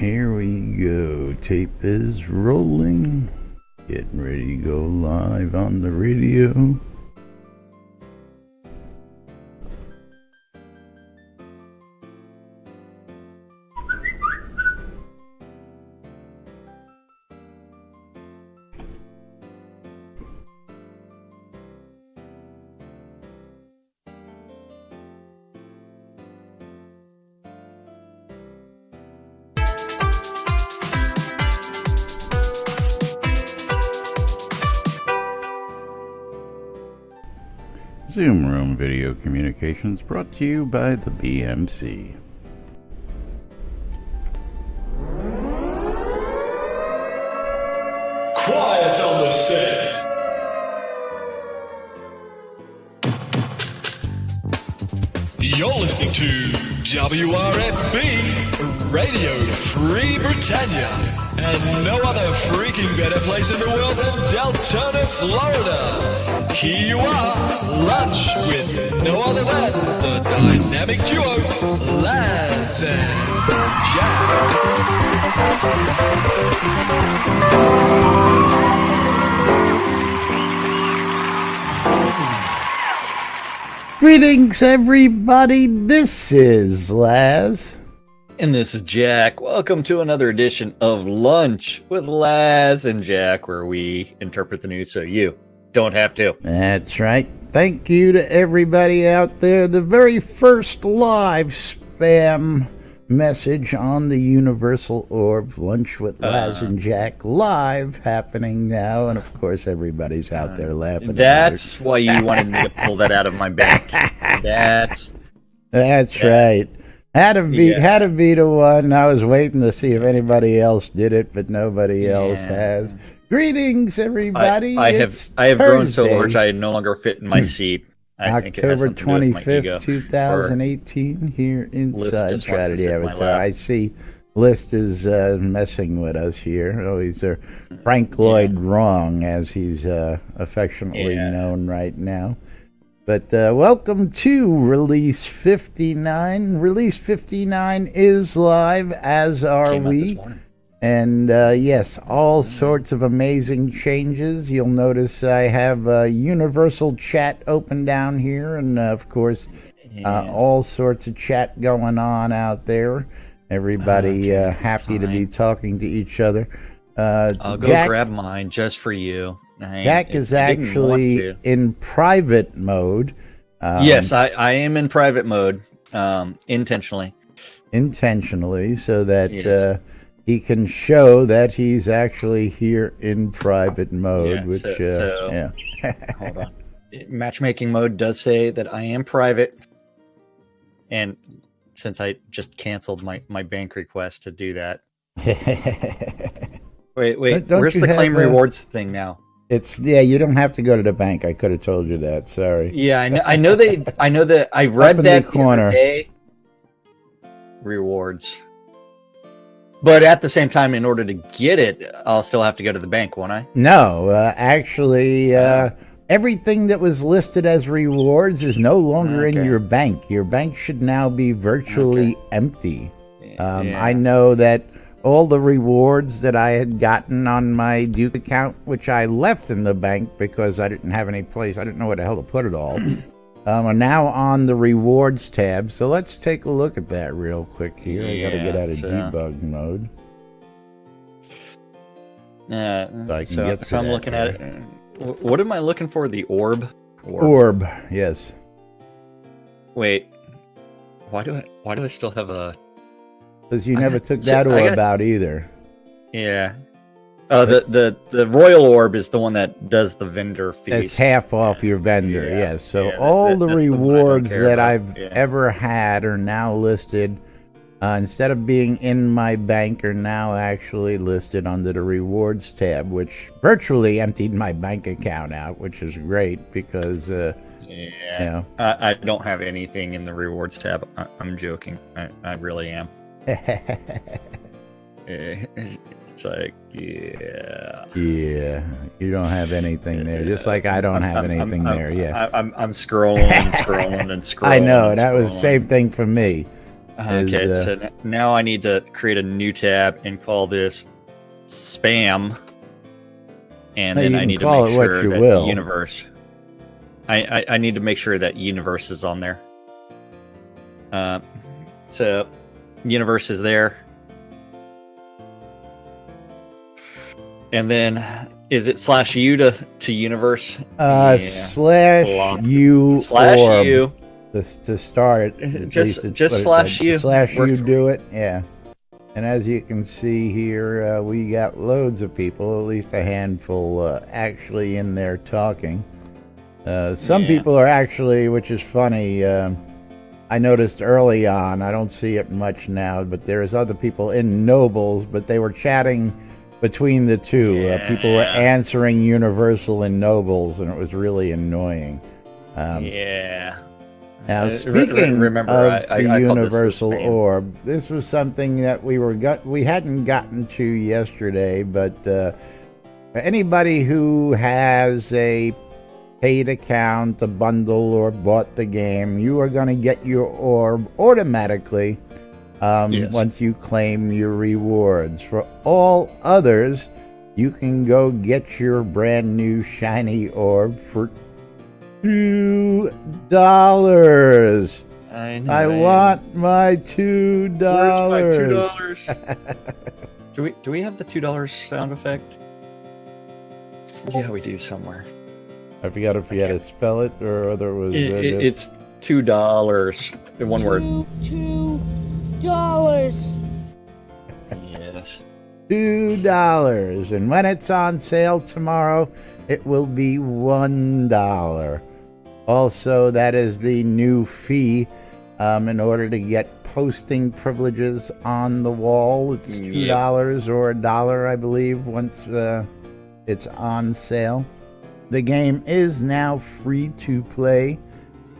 here we go. Tape is rolling. Getting ready to go live on the radio. Zoom Room Video Communications brought to you by the BMC. Quiet on the set. You're listening to WRFB Radio Free Britannia. And no other freaking better place in the world than Deltona, Florida. Here you are, lunch with no other than the dynamic duo, Laz and Jack. Greetings, everybody. This is Laz. And this is Jack. Welcome to another edition of Lunch with Laz and Jack, where we interpret the news so you don't have to. That's right. Thank you to everybody out there. The very first live spam message on the Universal Orb, Lunch with Laz and Jack, live happening now. And of course, everybody's out there laughing. That's why you wanted me to pull that out of my bank. That's right. Had to be the one. I was waiting to see if anybody else did it, but nobody else has. Greetings, everybody. I have grown so large I no longer fit in my seat. October 25th, 2018, here inside Strategy Avatar. I see List is messing with us here. Oh, he's Frank Lloyd Wrong, as he's affectionately known right now. But welcome to Release 59. Release 59 is live, as are we. And yes, all sorts of amazing changes. You'll notice I have universal chat open down here. And of course, all sorts of chat going on out there. Everybody happy to be talking to each other. I'll go Jack, grab mine just for you. Jack is actually in private mode. Yes, I am in private mode, intentionally. Intentionally, so that he can show that he's actually here in private mode. Hold on. Matchmaking mode does say that I am private, and since I just canceled my bank request to do that. Wait, where's the claim rewards thing now? You don't have to go to the bank. I could have told you that. Sorry. Yeah, I know that I read that the other day. Rewards. But at the same time, in order to get it, I'll still have to go to the bank, won't I? No, actually, everything that was listed as rewards is no longer in your bank. Your bank should now be virtually empty. I know that all the rewards that I had gotten on my Duke account, which I left in the bank because I didn't have any place, I didn't know where the hell to put it all, are now on the rewards tab. So let's take a look at that real quick here. I gotta get out of debug mode. So I'm looking at it. What am I looking for? The orb? Orb, yes. Wait, why do I still have a... Because you never took that orb out either. Yeah. Oh, the royal orb is the one that does the vendor fees. It's half off your vendor, yes. So all the rewards that I've ever had are now listed. Instead of being in my bank, are now actually listed under the rewards tab, which virtually emptied my bank account out, which is great because... I don't have anything in the rewards tab. I'm joking. I really am. It's like, yeah, you don't have anything there, just like I don't have anything there. I'm scrolling and scrolling and scrolling. I know, that was the same thing for me. Okay, so now I need to create a new tab and call this spam. And then I need to make sure that universe. I need to make sure that universe is on there. So universe is there. And then is it /u to universe? /u /u to start it. Just /u. /u do it, yeah. And as you can see here, we got loads of people, at least a handful, actually in there talking. Some people are actually, which is funny, I noticed early on, I don't see it much now, but there's other people in Nobles, but they were chatting between the two. People were answering Universal and Nobles, and it was really annoying. Now, speaking of the Universal Orb, this was something that we hadn't gotten to yesterday, but anybody who has a paid account, a bundle, or bought the game, you are going to get your orb automatically once you claim your rewards. For all others, you can go get your brand new shiny orb for $2. I want my $2. Where's my $2? Do we have the $2 sound effect? Yeah, we do somewhere. I forgot if you had to spell it or whether it was. It's $2 in one word. $2. Yes. $2, and when it's on sale tomorrow, it will be $1. Also, that is the new fee in order to get posting privileges on the wall. It's $2 or $1, I believe, once it's on sale. The game is now free to play,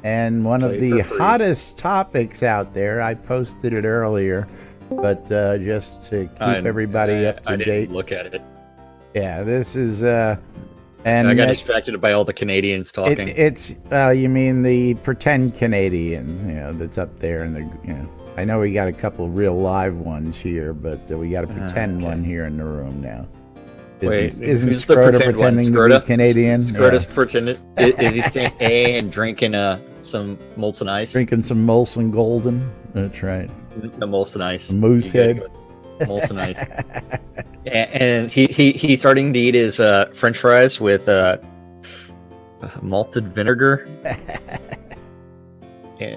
and one of the hottest topics out there, I posted it earlier, but just to keep everybody up to date. I didn't look at it. Yeah, this is... and I got distracted by all the Canadians talking. It's you mean the pretend Canadians, that's up there, and I know we got a couple real live ones here, but we got a pretend one here in the room now. Isn't Scroda pretending to be Canadian? Scroda's pretending. Is he staying and drinking some Molson Ice? Drinking some Molson Golden. That's right. The Molson Ice. Moosehead. Molson Ice. And he's starting to eat his French fries with malted vinegar.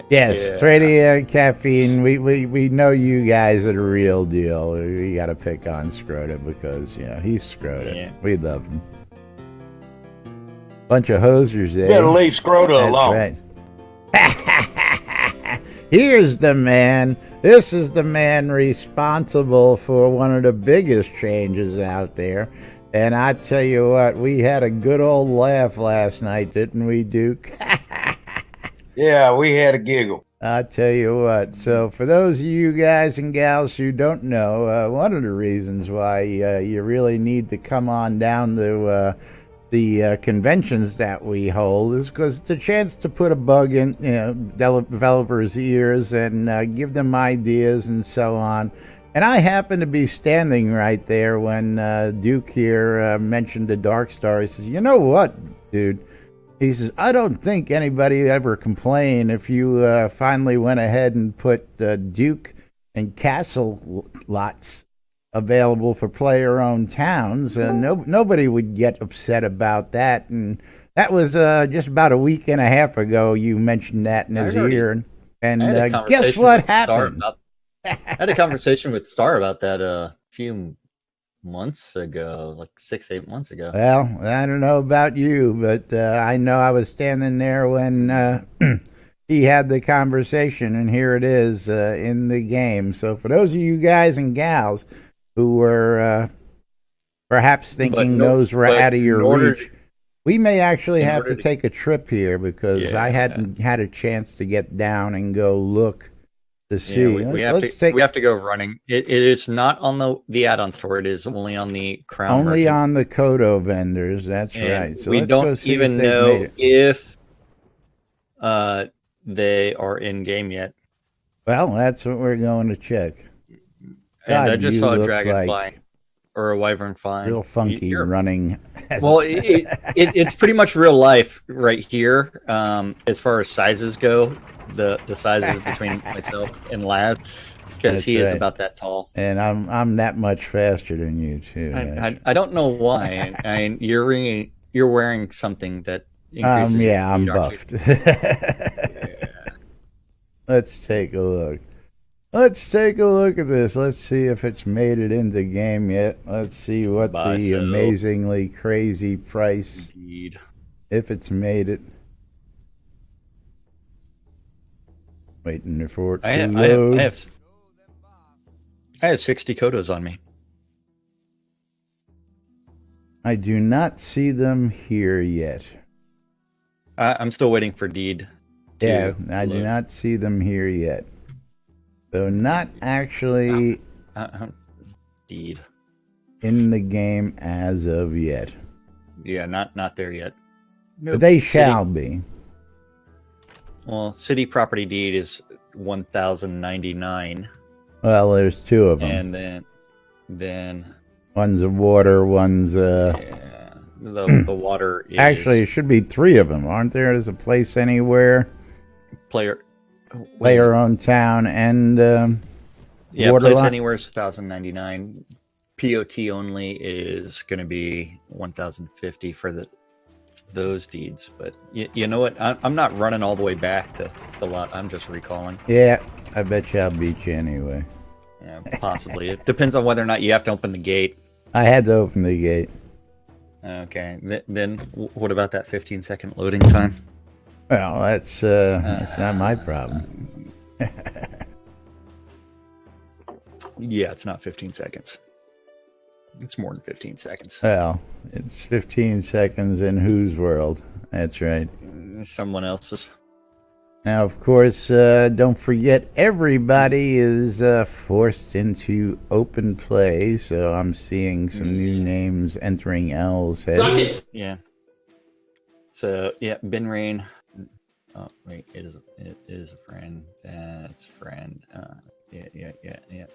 Yes, straight caffeine. We know you guys are the real deal. We got to pick on Scroda because he's Scroda. Yeah. We love him. Bunch of hosers there. You gotta leave Scroda alone. That's right. Here's the man. This is the man responsible for one of the biggest changes out there. And I tell you what, we had a good old laugh last night, didn't we, Duke? Yeah, we had a giggle. I tell you what. So for those of you guys and gals who don't know, one of the reasons why you really need to come on down to the conventions that we hold is because it's a chance to put a bug in developers' ears and give them ideas and so on. And I happened to be standing right there when Duke here mentioned the Dark Star. He says, "You know what, dude?" He says, "I don't think anybody ever complained if you finally went ahead and put Duke and Castle lots available for player-owned towns. Nobody would get upset about that." And that was just about a week and a half ago. You mentioned that in his ear. And guess what happened? I had a conversation with Star about that a few months ago, like 6-8 months ago. Well, I don't know about you, but I know I was standing there when he had the conversation, and here it is in the game. So for those of you guys and gals who were perhaps thinking those were out of your reach, we may actually have to take a trip here because I hadn't had a chance to get down and go look to see. We have to go running. It is not on the add-on store. It is only on the Crown. Only on the Kodo vendors. That's right. So we don't even know if they are in game yet. Well, that's what we're going to check. God, and I just saw a dragonfly or a wyvern flying. Real funky running. Well, it's pretty much real life right here. As far as sizes go, the sizes between myself and Laz, because he is about that tall, and I'm that much faster than you too. I don't know why. You're wearing something that increases I'm buffed. Yeah. Let's take a look. Let's take a look at this. Let's see if it's made it into game yet. Let's see what the amazingly crazy price. Indeed. If it's made it. Waiting for it to load. I have 60 Kodos on me. I do not see them here yet. I'm still waiting for Deed. Yeah, I do not see them here yet. So not actually Deed in the game as of yet. Yeah, not there yet. Nope. But they shall be. Well, city property deed is 1,099. Well, there's two of them. And then one's a water, one's yeah, the water is... Actually, it should be three of them, aren't there? There's a place anywhere. Player owned town and yeah, place anywhere is 1,099. POT only is going to be 1,050 for those deeds. But you know what? I'm not running all the way back to the lot. I'm just recalling. Yeah, I bet you I'll beat you anyway. Yeah, possibly. It depends on whether or not you have to open the gate. I had to open the gate. Okay. Then what about that 15-second loading time? Well, that's not my problem. Yeah, it's not 15 seconds. It's more than 15 seconds. Well, it's 15 seconds in whose world? That's right. Someone else's. Now, of course, don't forget everybody is forced into open play, so I'm seeing some new names entering L's head. Yeah. So, yeah, Ben Rain. Oh, wait, it is a friend. That's friend. Yeah.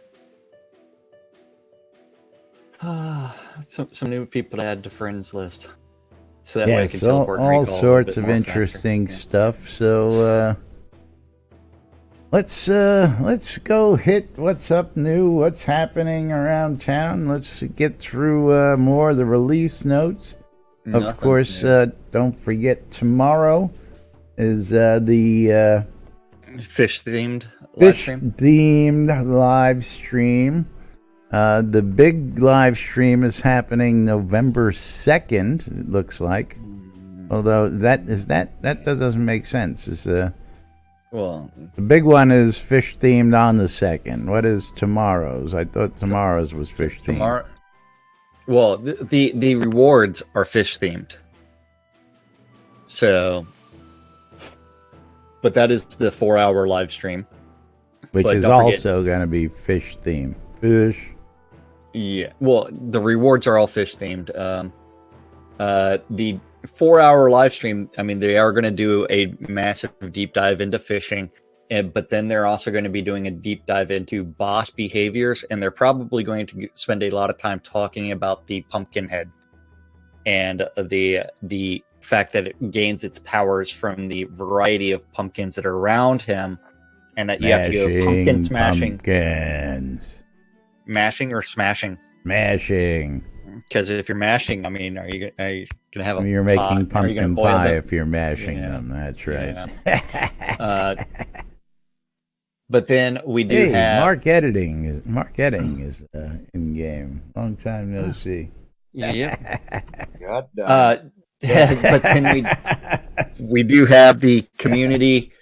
Some new people to add to friends list. So that way I can teleport all sorts of interesting stuff. So let's go hit what's up new, what's happening around town. Let's get through more of the release notes. Of course, don't forget tomorrow is the fish-themed live stream. The big live stream is happening November 2nd, it looks like. Although that doesn't make sense. It's well, the big one is fish themed on the 2nd. What is tomorrow's? I thought tomorrow's was fish themed. Well, the rewards are fish themed. So, but that is the 4-hour live stream, which is also going to be fish themed. Fish. Yeah, well, the rewards are all fish themed. The 4-hour live stream, I mean, they are going to do a massive deep dive into fishing, but then they're also going to be doing a deep dive into boss behaviors, and they're probably going to spend a lot of time talking about the pumpkin head and the fact that it gains its powers from the variety of pumpkins that are around him, and that you have to go pumpkin smashing. Pumpkins. Mashing or smashing? Mashing. Because if you're mashing, I mean, are you gonna have you're making pumpkin pie if you're mashing them. That's right. Yeah. But then we do have Mark Editing is in game. Long time no see. Yeah. God damn. But then we do have the community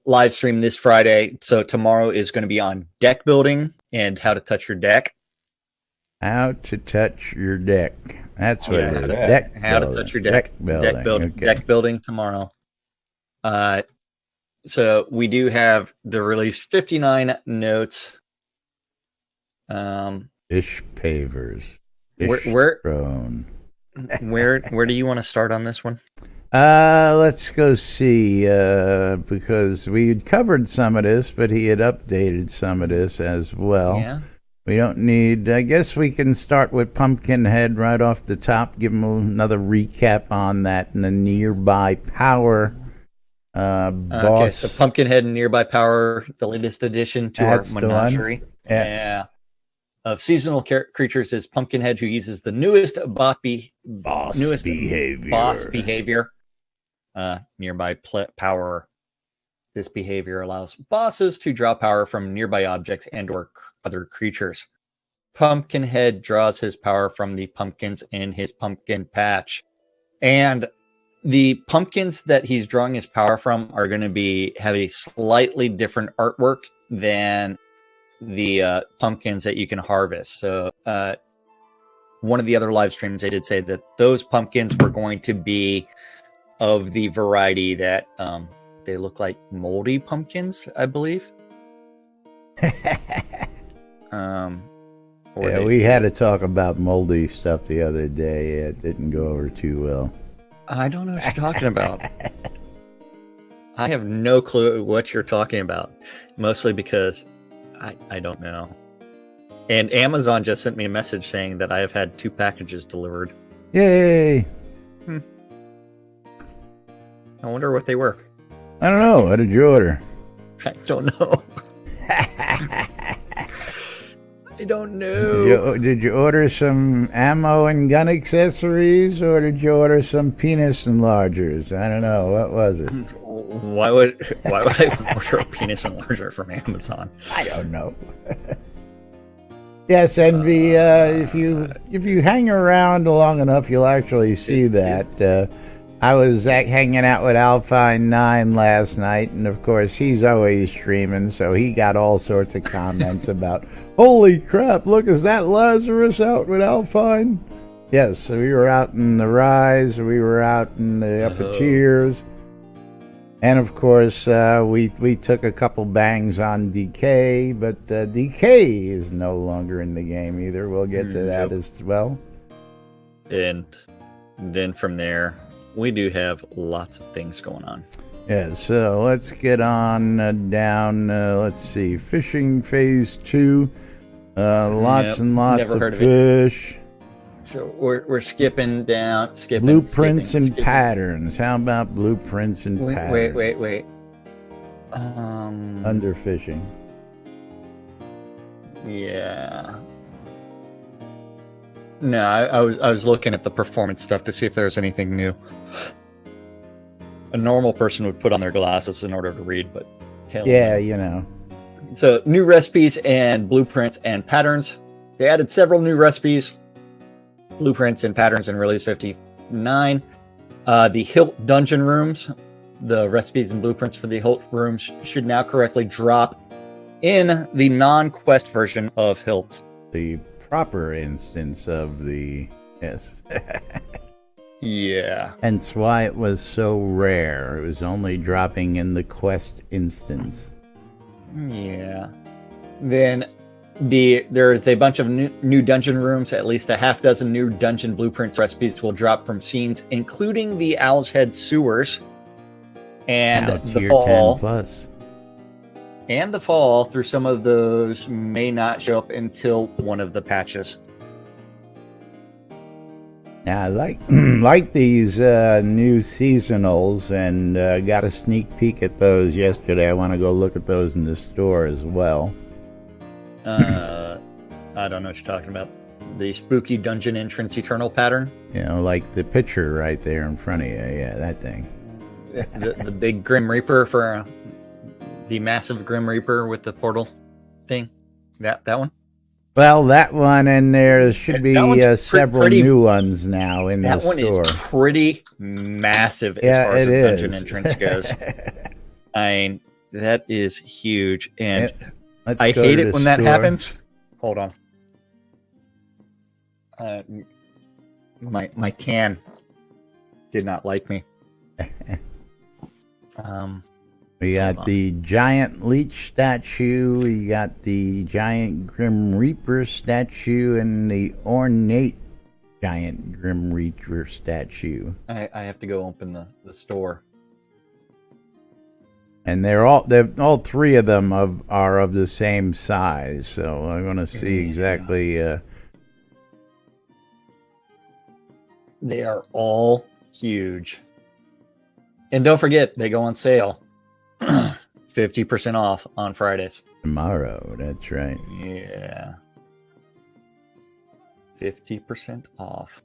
live stream this Friday. So tomorrow is going to be on deck building and how to touch your deck. How to touch your deck. That's what it is. How to touch your deck. Deck building. Okay. Deck building tomorrow. So we do have the release 59 notes. Fish pavers. Where do you want to start on this one? Let's go see, because we had covered some of this, but he had updated some of this as well. Yeah. We don't need, I guess we can start with Pumpkinhead right off the top, give him another recap on that and the Nearby Power boss. Okay, so Pumpkinhead and Nearby Power, the latest addition to our menagerie. Yeah. Of seasonal creatures is Pumpkinhead, who uses the newest boss behavior. Nearby Power. This behavior allows bosses to draw power from nearby objects and/or other creatures. Pumpkinhead draws his power from the pumpkins in his pumpkin patch, and the pumpkins that he's drawing his power from are going to have a slightly different artwork than the pumpkins that you can harvest. So one of the other live streams, I did say that those pumpkins were going to be of the variety that they look like moldy pumpkins, I believe. We had to talk about moldy stuff the other day. It didn't go over too well. I don't know what you're talking about. I have no clue what you're talking about. Mostly because I don't know. And Amazon just sent me a message saying that I have had 2 packages delivered. Yay! I wonder what they were. I don't know. What did you order? I don't know. I don't know. Did you order some ammo and gun accessories, or did you order some penis enlargers? I don't know. What was it? Why would I order a penis enlarger from Amazon? I don't know. Yes, Envy. If you hang around long enough, you'll actually see that. I was hanging out with Alpine 9 last night, and of course he's always streaming, so he got all sorts of comments about, holy crap, look, is that Lazarus out with Alpine? Yes, so we were out in the Rise, we were out in the upper tiers, and of course we took a couple bangs on DK, but DK is no longer in the game either. We'll get to that as well. And then from there, we do have lots of things going on. Yeah, so let's get on down. Let's see, fishing phase 2. Lots and lots of fish. So we're skipping down. Blueprints and patterns. How about blueprints and patterns? Wait. Underfishing. Yeah. No, I was looking at the performance stuff to see if there was anything new. A normal person would put on their glasses in order to read, but hell yeah, you know. So new recipes and blueprints and patterns. They added several new recipes, blueprints and patterns in release 59. The Hilt dungeon rooms, the recipes and blueprints for the Hilt rooms should now correctly drop in the non-quest version of Hilt. The proper instance of the Yeah. Hence why it was so rare. It was only dropping in the quest instance. Yeah. Then there's a bunch of new dungeon rooms. At least a half dozen new dungeon blueprints recipes will drop from scenes, including the Owl's Head sewers and the fall. 10+. And the fall, through some of those, may not show up until one of the patches. Now, I like these new seasonals, and got a sneak peek at those yesterday. I want to go look at those in the store as well. I don't know what you're talking about. The spooky dungeon entrance eternal pattern? You know, like the picture right there in front of you. Yeah, that thing. the big Grim Reaper for the massive Grim Reaper with the portal thing? That one? Well, that one, and there should be several new ones now in the store. That one is pretty massive as far as the dungeon entrance goes. I mean, that is huge, and I hate it when that happens. Hold on. My can did not like me. We got the giant leech statue, we got the giant Grim Reaper statue, and the ornate giant Grim Reaper statue. I have to go open the store. And they're all three of them are of the same size, so I'm going to see exactly. They are all huge. And don't forget, they go on sale. 50% off on Fridays. Tomorrow, that's right. Yeah. 50% off.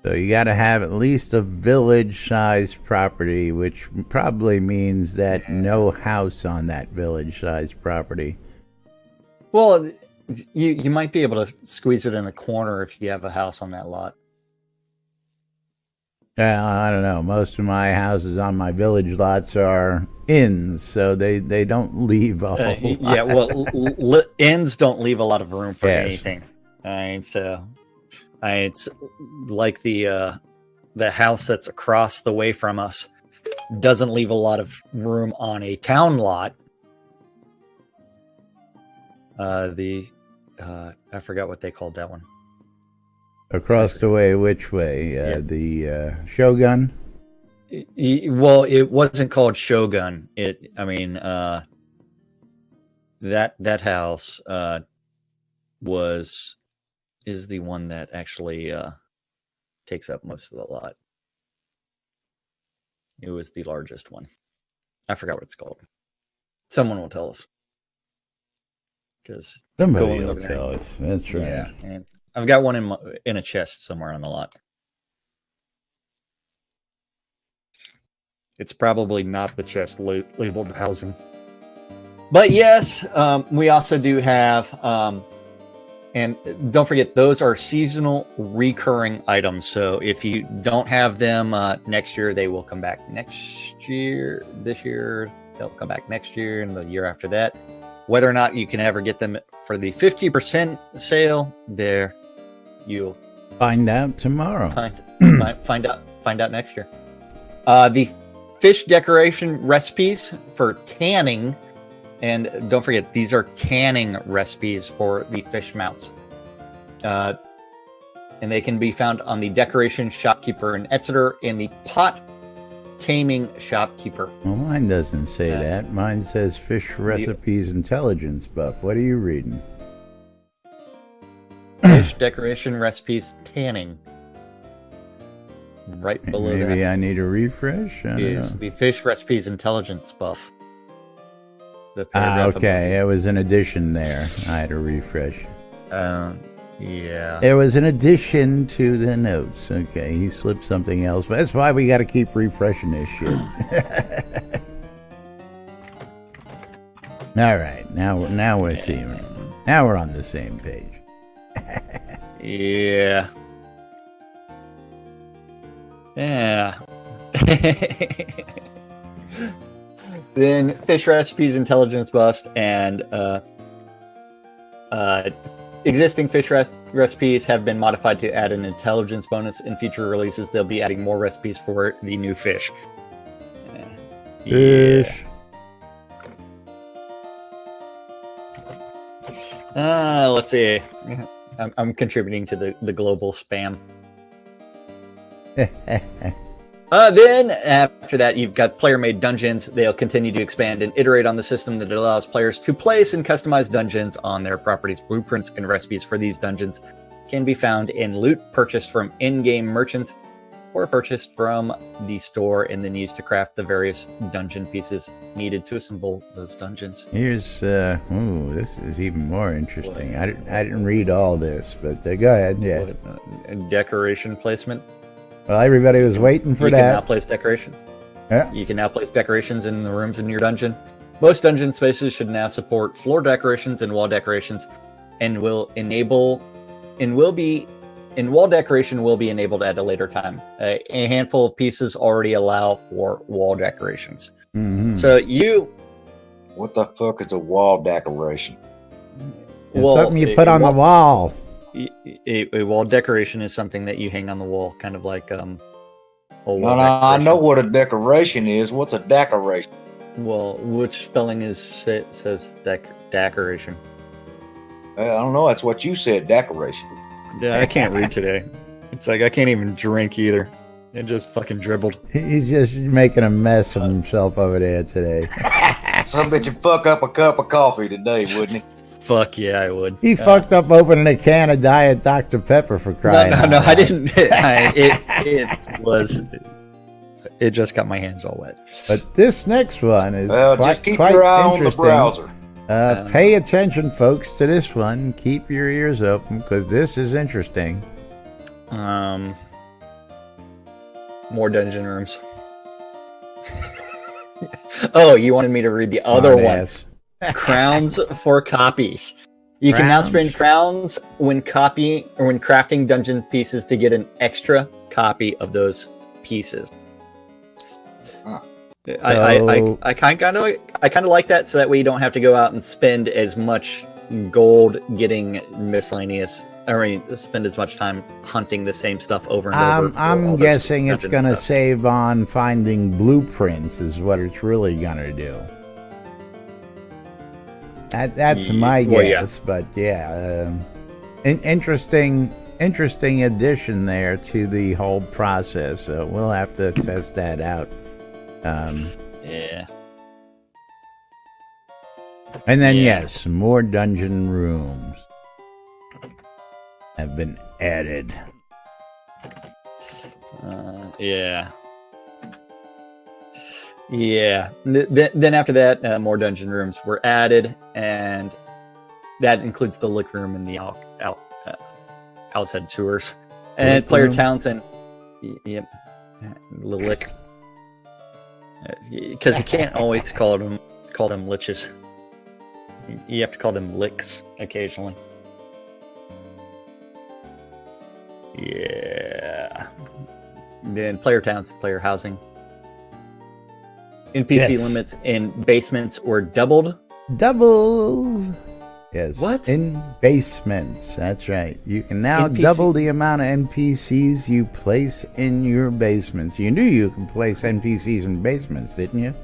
So you got to have at least a village-sized property, which probably means that no house on that village-sized property. Well, you might be able to squeeze it in the corner if you have a house on that lot. I don't know. Most of my houses on my village lots are inns, so they don't leave a whole lot. Yeah, well, inns don't leave a lot of room for anything. So it's like the house that's across the way from us doesn't leave a lot of room on a town lot. I forgot what they called that one. Across the way, which way? The Shogun? Well, it wasn't called Shogun. That house is the one that actually takes up most of the lot. It was the largest one. I forgot what it's called. Someone will tell us. Because somebody will tell us. That's right. Yeah, and I've got one in a chest somewhere on the lot. It's probably not the chest labeled housing. But yes, we also do have, and don't forget, those are seasonal recurring items. So if you don't have them next year, they will come back next year. This year, they'll come back next year and the year after that. Whether or not you can ever get them for the 50% sale, there you'll find out tomorrow. Find out next year. The fish decoration recipes for tanning, and don't forget, these are tanning recipes for the fish mounts. And they can be found on the decoration shopkeeper in Exeter and the pot taming shopkeeper. Well, mine doesn't say that. Mine says fish recipes intelligence buff. What are you reading? Fish decoration recipes tanning. Right below that. Maybe I need a refresh. Is the fish recipes intelligence buff. Okay, it was an addition there. I had a refresh. Yeah. There was an addition to the notes. Okay, he slipped something else, but that's why we got to keep refreshing this shit. All right, now we're seeing. Now we're on the same page. Yeah. Yeah. Then fish recipes intelligence bust and existing fish recipes have been modified to add an intelligence bonus. In future releases, they'll be adding more recipes for the new fish. Fish. Let's see. I'm contributing to the global spam. Then, after that, you've got player-made dungeons. They'll continue to expand and iterate on the system that allows players to place and customize dungeons on their properties. Blueprints and recipes for these dungeons can be found in loot purchased from in-game merchants or purchased from the store and then used to craft the various dungeon pieces needed to assemble those dungeons. Here's, this is even more interesting. I didn't read all this, but go ahead, yeah. Decoration placement. Well, everybody was waiting for that. You can now place decorations. Yeah. You can now place decorations in the rooms in your dungeon. Most dungeon spaces should now support floor decorations and wall decorations, and wall decoration will be enabled at a later time. A handful of pieces already allow for wall decorations. Mm-hmm. So what the fuck is a wall decoration? It's something you put on the wall. A wall decoration is something that you hang on the wall, kind of like I know what a decoration is. What's a decoration? Well, which spelling says decoration? I don't know. That's what you said, decoration. Yeah, I can't read today. It's like I can't even drink either. It just fucking dribbled. He's just making a mess of himself over there today. Some bitch would fuck up a cup of coffee today, wouldn't he? Fuck yeah, I would. He fucked up opening a can of Diet Dr. Pepper for crying out loud. I didn't. It just got my hands all wet. But this next one is just keep your eye on the browser. Pay attention, folks, to this one. Keep your ears open because this is interesting. More dungeon rooms. Oh, you wanted me to read the other one. Yes. Crowns for copies. You can now spend crowns when crafting dungeon pieces to get an extra copy of those pieces. Huh. I kind of like that, so that way you don't have to go out and spend as much gold getting miscellaneous. Spend as much time hunting the same stuff over and over. I'm guessing it's going to save on finding blueprints is what it's really going to do. That's my guess, yeah. But yeah, an interesting addition there to the whole process. So we'll have to test that out. Yeah. And then yes, more dungeon rooms have been added. Yeah. Then after that, more dungeon rooms were added, and that includes the lick room and the outside sewers, and player towns and the lick, because you can't always call them liches. You have to call them licks occasionally. Yeah. Then player towns, player housing. NPC limits in basements were doubled. Doubled. Yes. What? In basements. That's right. You can now double the amount of NPCs you place in your basements. You knew you could place NPCs in basements, didn't you?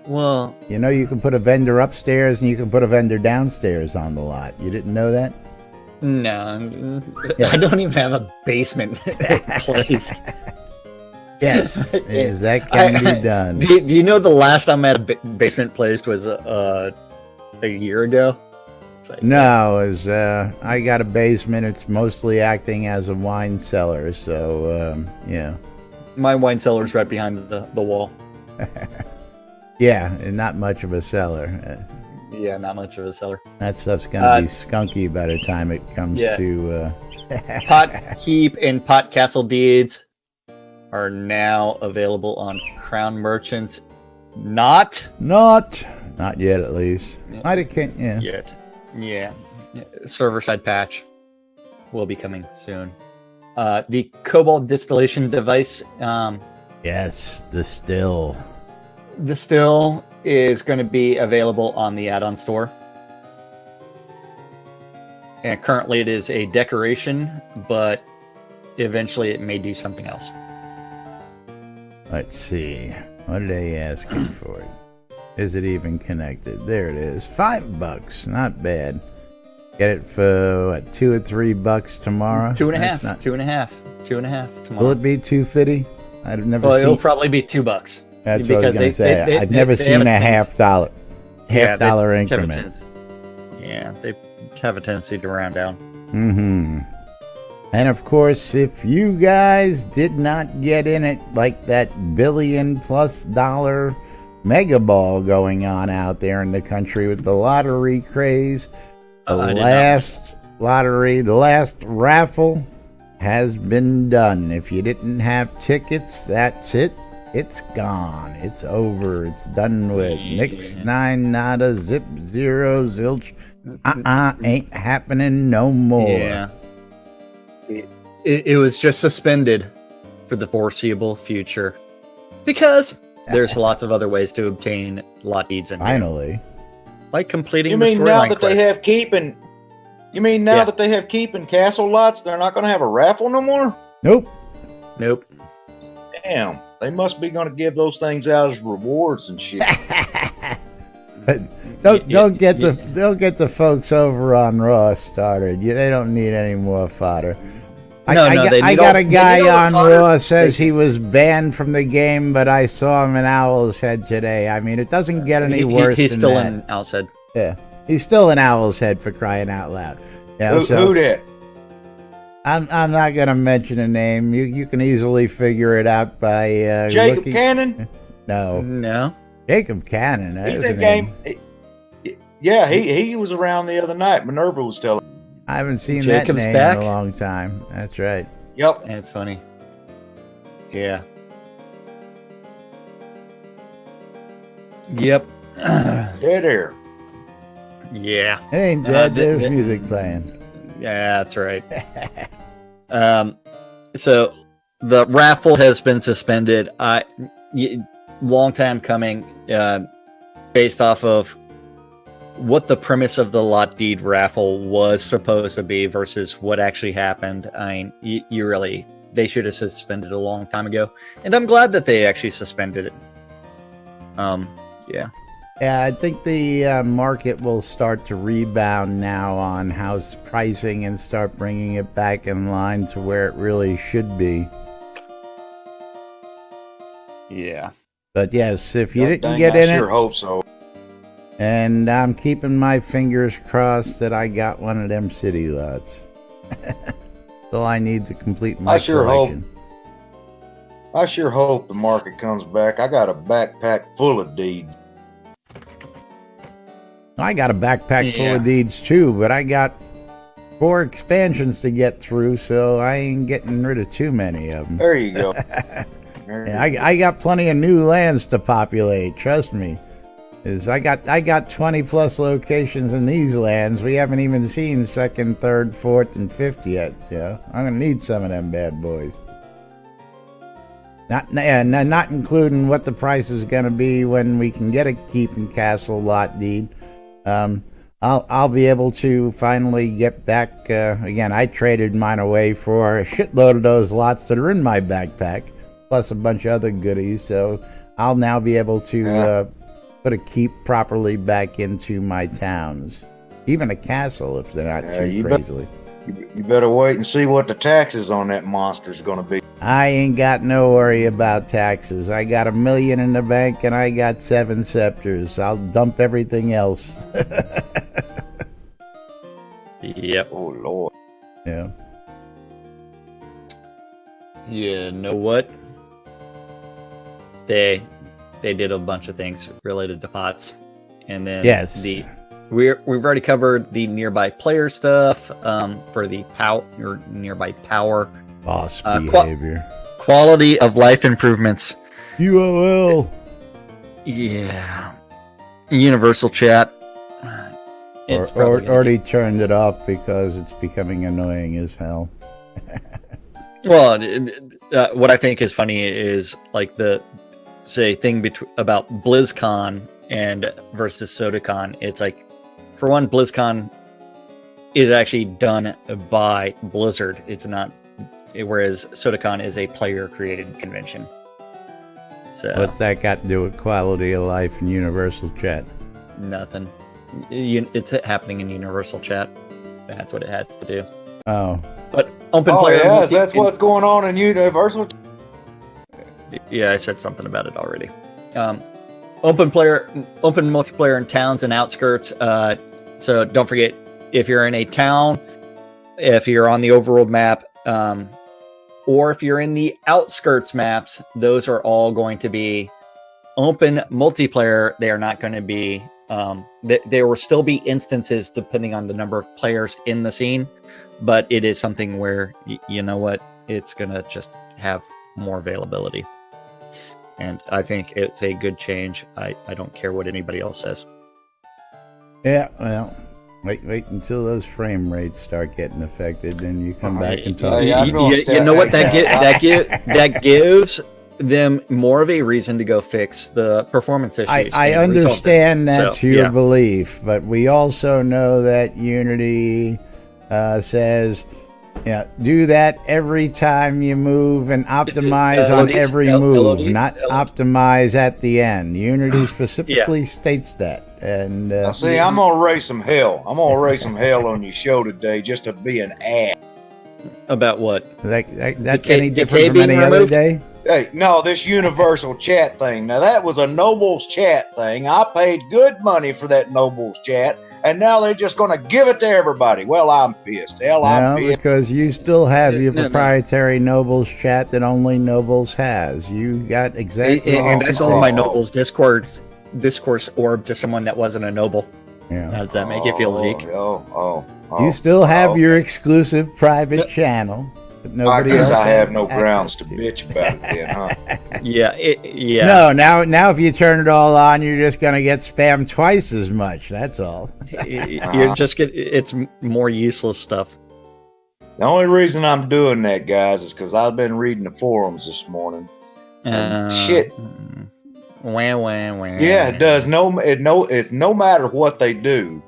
Well, you know you can put a vendor upstairs and you can put a vendor downstairs on the lot. You didn't know that? No. Yes. I don't even have a basement placed. Yes, that can be done. Do you know the last time I had a basement placed was a year ago? No, I got a basement. It's mostly acting as a wine cellar, so yeah. My wine cellar's right behind the wall. Yeah, and not much of a cellar. Yeah, not much of a cellar. That stuff's gonna be skunky by the time it comes to Pot Keep and Pot Castle deeds are now available on Crown Merchants. Not yet, at least. Yet. Yeah. Server side patch will be coming soon. The Cobalt distillation device. Yes, the still. The still is going to be available on the add-on store. And currently it is a decoration, but eventually it may do something else. Let's see. What are they asking for? Is it even connected? There it is. $5. Not bad. Get it for what, $2 or $3 tomorrow? $2.50. $2.50 tomorrow. Will it be $2.50? I've never seen. It'll probably be $2. That's what I was going to say. I've never seen a half dollar increment. Yeah, they have a tendency to round down. Mm-hmm. And of course, if you guys did not get in it like that $1 billion+ mega ball going on out there in the country with the lottery craze, the last raffle has been done. If you didn't have tickets, that's it. It's gone. It's over. It's done with. Nix, nine, nada, zip, zero, zilch. Ain't happening no more. Yeah. It was just suspended for the foreseeable future because there's lots of other ways to obtain lot deeds. Finally, like completing. You mean now that they have keeping? You mean now that they have keeping castle lots, they're not going to have a raffle no more? Nope. Damn, they must be going to give those things out as rewards and shit. But don't get the folks over on Raw started. They don't need any more fodder. I got a guy on Raw says he was banned from the game, but I saw him in Owl's Head today. I mean, it doesn't get any worse. He's than still that. in Owl's Head. Yeah, he's still in Owl's Head, for crying out loud. Yeah, who that? I'm not gonna mention a name. You can easily figure it out by Jacob Cannon. No. Jacob Cannon. He's in game. Yeah, he was around the other night. Minerva was telling. I haven't seen Jacob's that name back? in a long time. That's right. Yep. And it's funny. Yeah. Yep. Dead air. Yeah. It ain't dead. There's music playing. Yeah, that's right. So the raffle has been suspended. Long time coming, based off of what the premise of the lot deed raffle was supposed to be versus what actually happened. I mean, they should have suspended a long time ago, and I'm glad that they actually suspended it. Yeah. Yeah, I think the market will start to rebound now on house pricing and start bringing it back in line to where it really should be. Yeah. But yes, if you didn't get in it, I sure hope so. And I'm keeping my fingers crossed that I got one of them city lots. That's all I need to complete my collection. I sure hope the market comes back. I got a backpack full of deeds. I got a backpack full of deeds too, but I got 4 expansions to get through, so I ain't getting rid of too many of them. There you go. I got plenty of new lands to populate. Trust me, I got 20 plus locations in these lands. We haven't even seen 2nd, 3rd, 4th, and 5th yet. So I'm gonna need some of them bad boys. Not including what the price is gonna be when we can get a keep and castle lot deed. I'll be able to finally get back again. I traded mine away for a shitload of those lots that are in my backpack, plus a bunch of other goodies. So I'll now be able to put a keep properly back into my towns, even a castle if they're not too crazy. You better wait and see what the taxes on that monster is going to be. I ain't got no worry about taxes. I got $1 million in the bank and I got 7 scepters. I'll dump everything else. Yep. Oh Lord. Yeah. You know what? They did a bunch of things related to pots, and then we've already covered the nearby player stuff for the nearby power. Boss behavior. Quality of life improvements. UOL. Yeah. Universal chat. It's already turned it off because it's becoming annoying as hell. Well, what I think is funny is like the thing about BlizzCon and versus SodaCon. It's like, for one, BlizzCon is actually done by Blizzard. It's not. Whereas SodaCon is a player-created convention. So what's that got to do with quality of life and universal chat? Nothing. It's happening in universal chat. That's what it has to do. Oh. But open player. Yeah, that's what's going on in universal. Yeah, I said something about it already. Open multiplayer in towns and outskirts. So don't forget, if you're in a town, if you're on the overworld map, or if you're in the outskirts maps, those are all going to be open multiplayer. They are not going to be, there will still be instances depending on the number of players in the scene, but it is something where, you know what, it's going to just have more availability. And I think it's a good change. I don't care what anybody else says. Yeah, well, wait until those frame rates start getting affected, then you come back and talk. You know what that gives them more of a reason to go fix the performance issues. I understand that's your belief, but we also know that Unity says, do that every time you move and optimize on every move, not optimize at the end. Unity specifically states that. And now, see, I'm gonna raise some hell. I'm gonna raise some hell on your show today just to be an ass. About what? That's any different from any other day? Hey, no, this universal chat thing. Now, that was a Nobles chat thing. I paid good money for that Nobles chat, and now they're just going to give it to everybody. Well, I'm pissed. I'm pissed. Because you still have your proprietary Nobles chat that only Nobles has. You got exactly... And I sold my Nobles discourse orb to someone that wasn't a Noble. Yeah. How does that make you feel, Zeke? You still have your exclusive private channel. But nobody else I have no grounds to bitch about it then, huh? Yeah. No, now if you turn it all on, you're just going to get spammed twice as much. That's all. You're just it's more useless stuff. The only reason I'm doing that, guys, is because I've been reading the forums this morning. Shit. Wah. Yeah, it does. It's no matter what they do,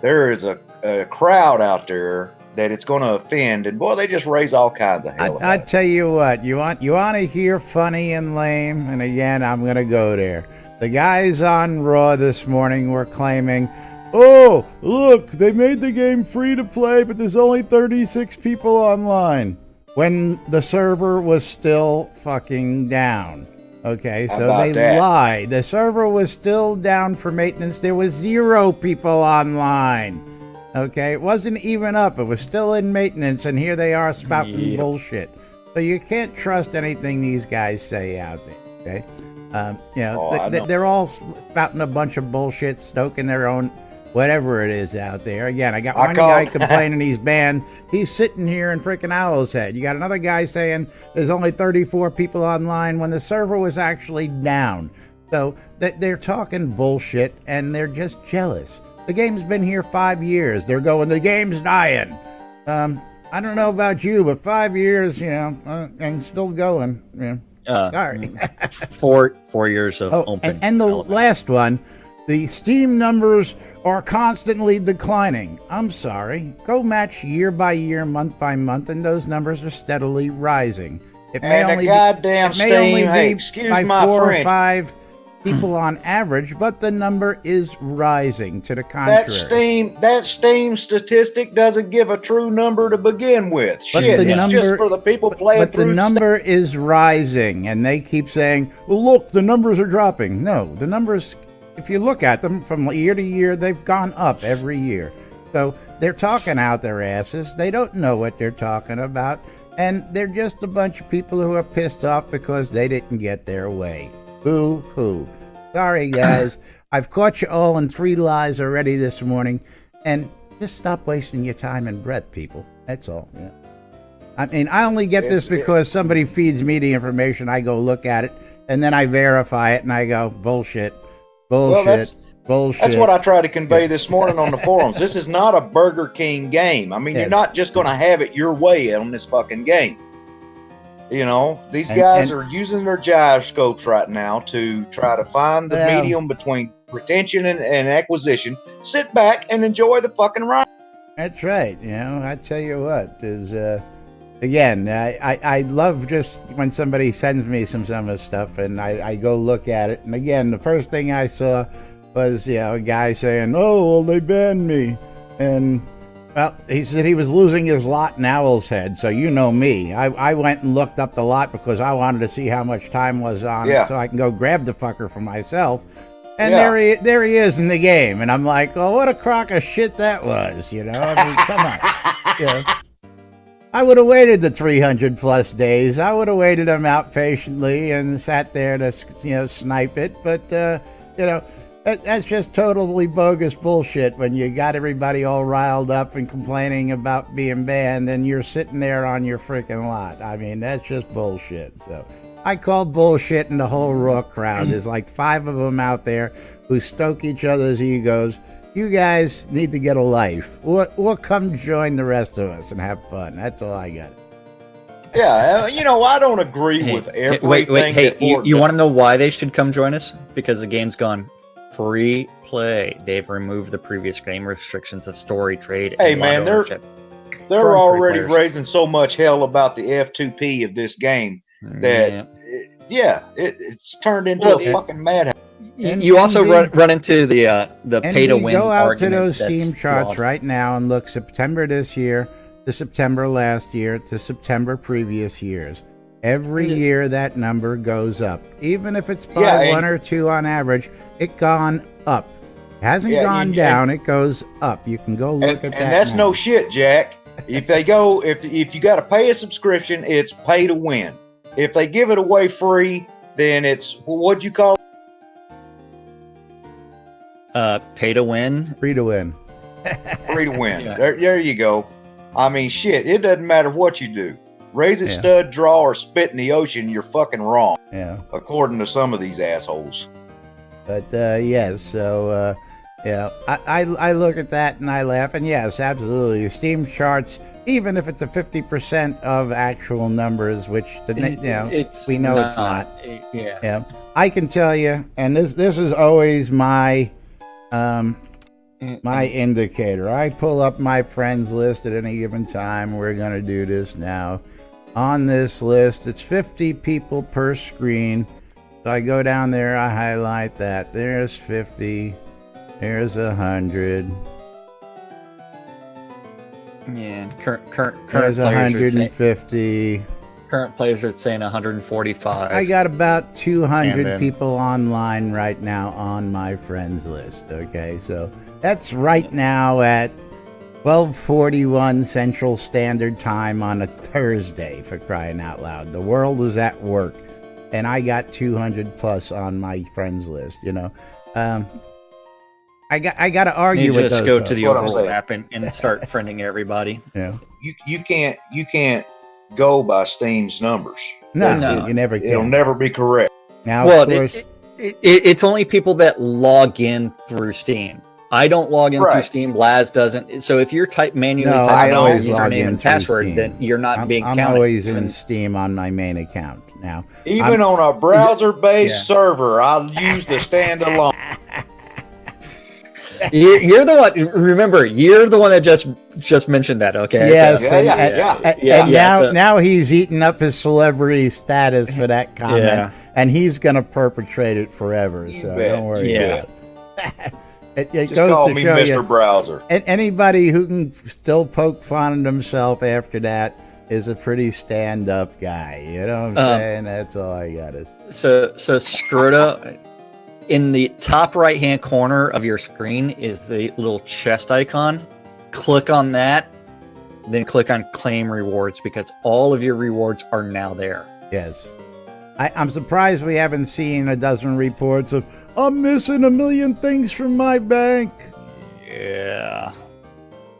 there is a crowd out there that it's going to offend, and boy, they just raise all kinds of hell. I tell you what, you want to hear funny and lame, and again, I'm going to go there. The guys on Raw this morning were claiming, oh, look, they made the game free to play, but there's only 36 people online, when the server was still fucking down. Okay, so they lied. The server was still down for maintenance. There was 0 people online. Okay, it wasn't even up. It was still in maintenance, and here they are spouting bullshit. So you can't trust anything these guys say out there, okay? They're all spouting a bunch of bullshit, stoking their own whatever it is out there. Again, I got one guy complaining he's banned. He's sitting here in freaking Owl's Head. You got another guy saying there's only 34 people online when the server was actually down. So they're talking bullshit, and they're just jealous. The game's been here 5 years. They're going, the game's dying. I don't know about you, but 5 years, and still going. Sorry. 4 years of open. And the last one, the Steam numbers are constantly declining. I'm sorry. Go match year by year, month by month, and those numbers are steadily rising. It may only be by 4 or 5 people on average, but the number is rising to the contrary. That Steam statistic doesn't give a true number to begin with. It's just for the people playing. But the number is rising, and they keep saying, well, look, the numbers are dropping. No, the numbers, if you look at them from year to year, they've gone up every year. So they're talking out their asses. They don't know what they're talking about, and they're just a bunch of people who are pissed off because they didn't get their way. Boo-hoo. Sorry, guys. I've caught you all in 3 lies already this morning. And just stop wasting your time and breath, people. That's all. Yeah. I mean, I only get this because somebody feeds me the information. I go look at it, and then I verify it, and I go, bullshit. Bullshit. That's what I tried to convey this morning on the forums. This is not a Burger King game. I mean, you're not just going to have it your way on this fucking game. These guys are using their gyroscopes right now to try to find the medium between retention and acquisition. Sit back and enjoy the fucking ride. That's right. I tell you what, again, I love just when somebody sends me some of the stuff and I go look at it. And again, the first thing I saw was, a guy saying, oh, well, they banned me. And well, he said he was losing his lot in Owl's Head, so you know me. I went and looked up the lot because I wanted to see how much time was on it so I can go grab the fucker for myself. And there he is in the game. And I'm like, oh, what a crock of shit that was, I mean, come on. I would have waited the 300 plus days. I would have waited him out patiently and sat there to, snipe it. But, that's just totally bogus bullshit when you got everybody all riled up and complaining about being banned and you're sitting there on your freaking lot. I mean, that's just bullshit. So I call bullshit in the whole Raw crowd. There's like 5 of them out there who stoke each other's egos. You guys need to get a life. Or come join the rest of us and have fun. That's all I got. Yeah, I don't agree with everything. Wait, you want to know why they should come join us? Because the game's gone free play. They've removed the previous game restrictions of story, trade, and man, they're already raising so much hell about the F2P of this game that it's turned into a fucking madhouse. You also run into the pay to win. Go out to those Steam charts right now and look September this year to September last year to September previous years. Every year that number goes up, even if it's by 1 or 2 on average. It gone up. It hasn't gone down. It goes up. You can go look at that. And that's no shit, Jack. If they go, if you got to pay a subscription, it's pay to win. If they give it away free, then it's what'd you call it? Pay to win. Free to win. Free to win. Yeah. There you go. I mean, shit. It doesn't matter what you do. Raise a stud, draw, or spit in the ocean. You're fucking wrong. Yeah. According to some of these assholes. But yes, so I look at that and I laugh. And yes, absolutely, the Steam charts, even if it's a 50% of actual numbers, which we know it's not. Yeah. I can tell you, and this is always my my indicator. I pull up my friends list at any given time. We're gonna do this now. On this list, it's 50 people per screen. So I go down there, I highlight that. There's 50. There's 100. Yeah, current there's 150. Current players are saying 145. I got about 200 people online right now on my friends list. Okay, so that's right now at 12:41 Central Standard Time on a Thursday, for crying out loud. The world is at work, and I got 200 plus on my friends list. You know, I got to argue with those. Just go to the overall app and start friending everybody. Yeah, you can't go by Steam's numbers. No, you never can. It'll never be correct. Now, of course, it's only people that log in through Steam. I don't log in through Steam. Laz doesn't. So if you're manually typing username and password, Steam. then you're not being counted. I'm always in Steam on my main account now. Even on a browser-based server, I'll use the standalone. You're the one. Remember, you're the one that just mentioned that. Okay. Yes. And now he's eating up his celebrity status for that comment, and he's gonna perpetrate it forever. So don't worry about it. It just goes call to me show Mr. you, Browser. And anybody who can still poke fun at himself after that is a pretty stand-up guy. You know what I'm saying? That's all I got to say. So Scroda, in the top right-hand corner of your screen is the little chest icon. Click on that, then click on Claim Rewards, because all of your rewards are now there. Yes. I'm surprised we haven't seen a dozen reports of, I'm missing $1 million things from my bank. Yeah.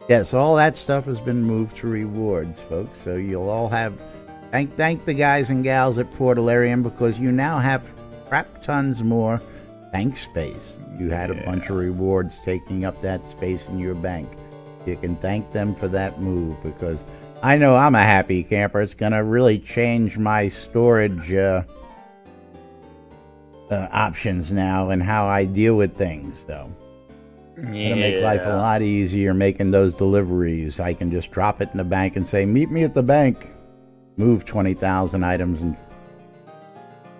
Yes, all that stuff has been moved to rewards, folks. So you'll all have... Thank the guys and gals at Portalarium, because you now have crap tons more bank space. You had a bunch of rewards taking up that space in your bank. You can thank them for that move, because I know I'm a happy camper. It's going to really change my storage options now and how I deal with things. So it'll make life a lot easier making those deliveries. I can just drop it in the bank and say, meet me at the bank. Move 20,000 items and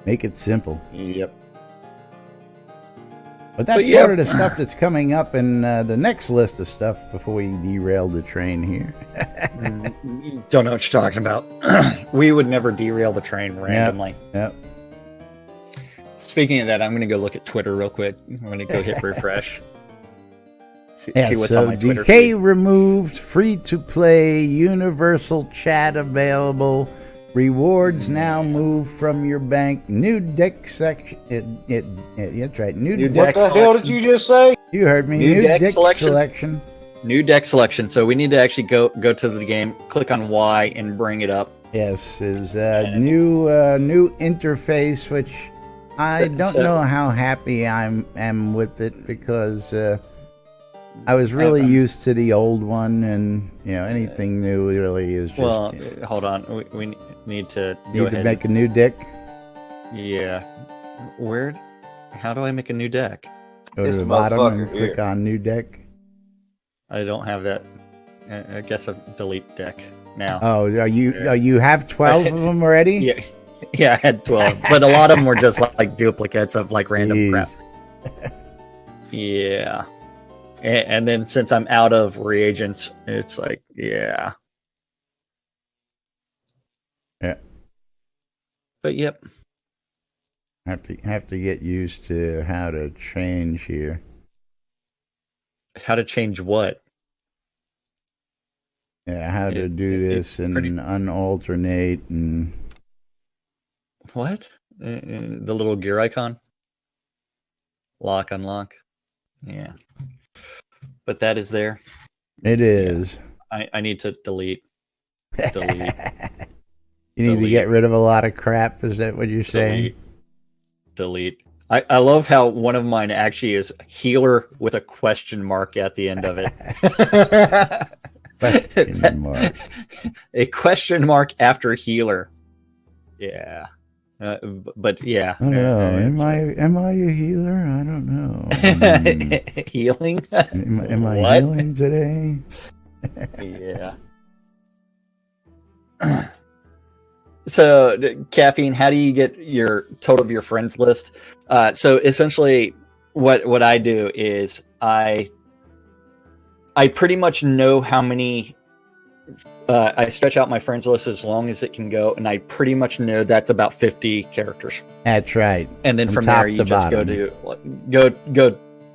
make it simple. Yep. But that's part of the stuff that's coming up in the next list of stuff before we derail the train here. Don't know what you're talking about. We would never derail the train randomly. Yep. Speaking of that, I'm going to go look at Twitter real quick. I'm going to go hit refresh. See what's on my Twitter DK feed. Removed, free-to-play, universal chat available. Rewards now move from your bank. New deck section. That's right. New deck. What the hell did you just say? You heard me. New deck selection. New deck selection. So we need to actually go to the game, click on Y, and bring it up. Yes, is new interface, which I don't know how happy I am with it, because I was really used to the old one, and anything new really is just. Well, hold on. We need to go ahead. Make a new deck. Yeah. How do I make a new deck? Go to the bottom and click on new deck. I don't have that. I guess I'll delete deck now. Oh, you have 12 of them already? Yeah, I had 12, but a lot of them were just like duplicates of like random crap. Yeah. And then since I'm out of reagents, it's like, yeah. Yeah. But yep. Have to get used to how to change here. How to change what? Yeah, how to do this and unalternate and... What? The little gear icon? Lock, unlock. Yeah. But that is there. It is. Yeah. I need to delete. Delete. You need to get rid of a lot of crap, is that what you're saying? Delete. I love how one of mine actually is healer with a question mark at the end of it. Question mark. A question mark after healer. Yeah. But yeah. I don't know. Am I a healer? I don't know. Healing? Am I healing today? Yeah. So, Caffeine, how do you get your total of your friends list? So essentially, what I do is I pretty much know how many. I stretch out my friends list as long as it can go, and I pretty much know that's about 50 characters. That's right. And then from there, you just go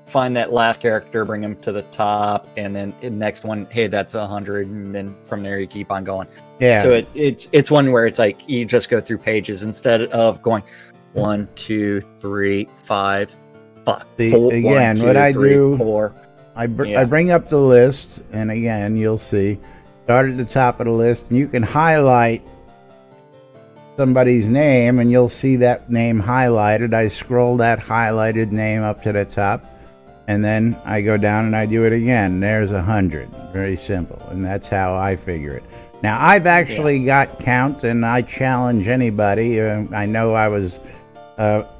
find that last character, bring them to the top, and then the next one, hey, that's 100, and then from there you keep on going. Yeah. So it's one where it's like you just go through pages instead of going 1, 2, 3, 5. Fuck. Again, 1, 2, what I 3, do, 4. I bring up the list, and again, you'll see. Start at the top of the list, and you can highlight somebody's name, and you'll see that name highlighted. I scroll that highlighted name up to the top, and then I go down and I do it again. There's 100. Very simple, and that's how I figure it. Now, I've actually got count, and I challenge anybody. I know I was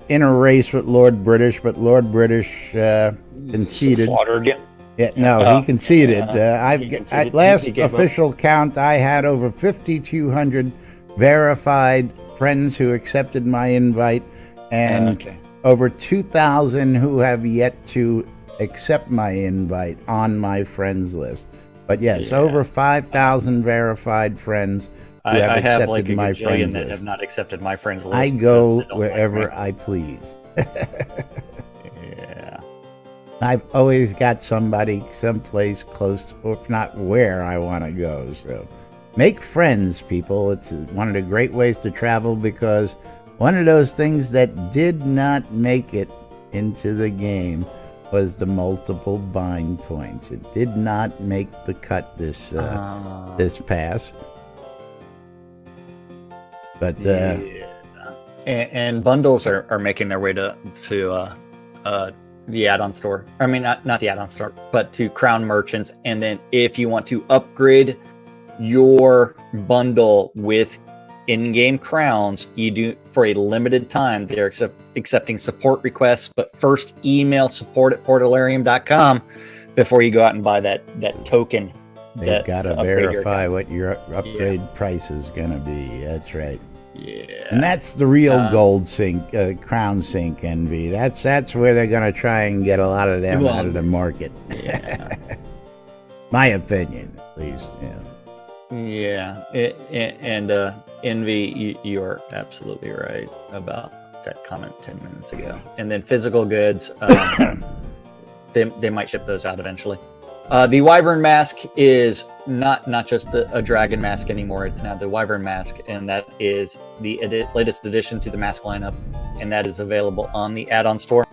in a race with Lord British, but Lord British conceded. Slaughtered you. Yeah, no, he conceded. At last official count, I had over 5,200 verified friends who accepted my invite, and over 2,000 who have yet to accept my invite on my friends list. But yes, over 5,000 verified friends who have accepted like my friends that list. Have not accepted my friends list. I go wherever I please. Yeah. I've always got somebody someplace close, or if not where I want to go. So make friends, people. It's one of the great ways to travel, because one of those things that did not make it into the game was the multiple bind points. It did not make the cut this pass. But and bundles are making their way to the add-on store. I mean, not the add-on store, but to Crown merchants. And then if you want to upgrade your bundle with in-game crowns, you do for a limited time. They're accepting support requests, but first email support@portalarium.com before you go out and buy that token. They've got to verify what your upgrade price is going to be. That's right. Yeah. And that's the real gold sync, crown sync envy. That's where they're going to try and get a lot of them out of the market. Yeah. My opinion, at least. Yeah. Yeah. Envy, you are absolutely right about that comment 10 minutes ago. And then physical goods, they might ship those out eventually. The Wyvern mask is not just a dragon mask anymore. It's now the Wyvern mask, and that is the latest addition to the mask lineup, and that is available on the add-on store.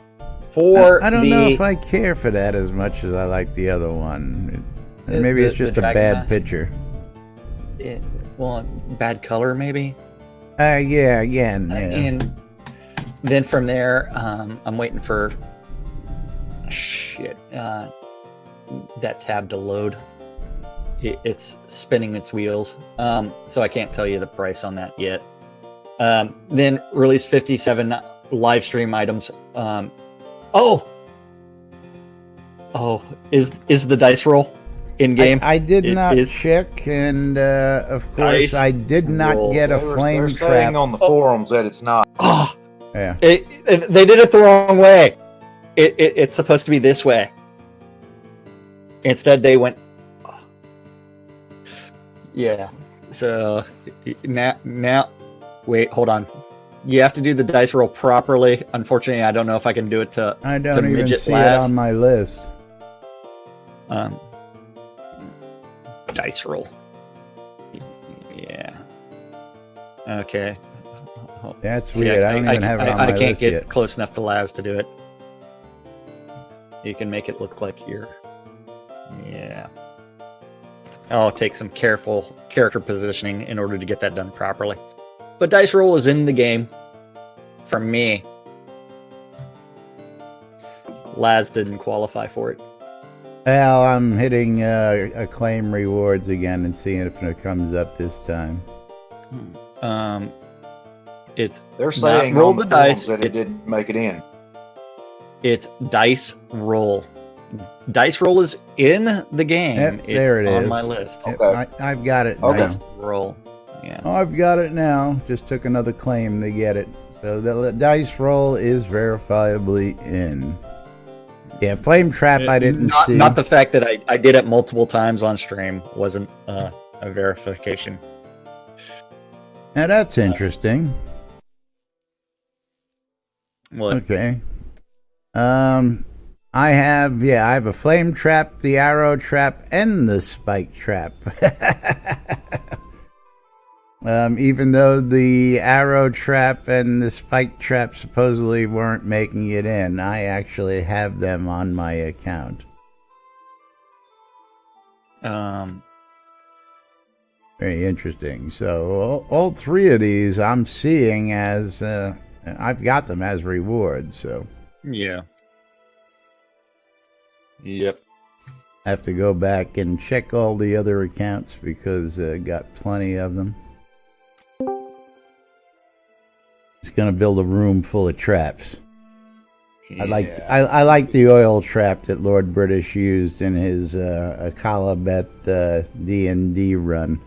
I don't know if I care for that as much as I like the other one. Maybe it's just a bad picture. Bad color, maybe? Yeah, again. Yeah. And then from there, I'm waiting for... that tab to load. It's spinning its wheels, so I can't tell you the price on that yet. Then release 57 live stream items. Is the dice roll in game? I did not check, and of course I did not get a flame trap. Saying on the forums that it's not. Yeah, they did it the wrong way. it's supposed to be this way. Instead, they went. Yeah. So now, wait, hold on. You have to do the dice roll properly. Unfortunately, I don't know if I can do it to. I don't to even see it on my list. Dice roll. Yeah. Okay. That's weird. I don't even have it on my list. I can't get yet. close enough to Laz to do it. You can make it look like you're. Yeah. I'll take some careful character positioning in order to get that done properly. But dice roll is in the game for me. Laz didn't qualify for it. Well, I'm hitting acclaim rewards again and seeing if it comes up this time. They're saying roll the dice that it didn't make it in. It's dice roll. Dice roll is in the game. Yep, there it on is. my list. Yep, I've got it now. Roll. Yeah. Oh, I've got it now. Just took another claim to get it. So the dice roll is verifiably in. Yeah, flame trap I didn't see. Not the fact that I did it multiple times on stream wasn't a verification. Now that's interesting. What? Okay. I have a flame trap, the arrow trap, and the spike trap. Even though the arrow trap and the spike trap supposedly weren't making it in, I actually have them on my account. Very interesting. So all three of these I'm seeing as I've got them as rewards. So yeah. Yep. I have to go back and check all the other accounts because I got plenty of them. It's gonna build a room full of traps. Yeah. I like the oil trap that Lord British used in his Akalabet D&D run.